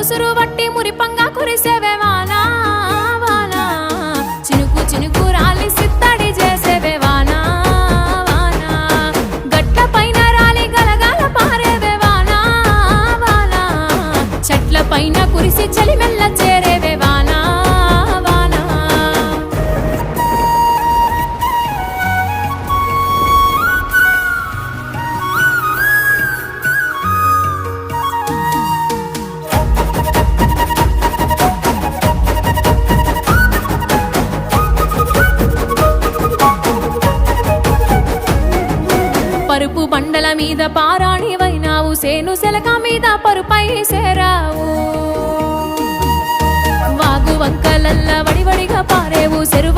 ముసురు వట్టి మురిపంగా కురిసేవే వానా వానా చినుకు చినుకు రాలి సిత్తడి చేసేవే వానా వానా గట్ల పైన రాలి గలగల పారేవే వానా వానా చెట్ల పైన కురిసి చలి మెల్ల చేరేవే వానా వానా పరుపు బండల మీద పారాణివైనావు సేను సెలక మీద పరుపై సేరావు వాగు వంకలల్ల వడివడిగా పారేవు చెరువు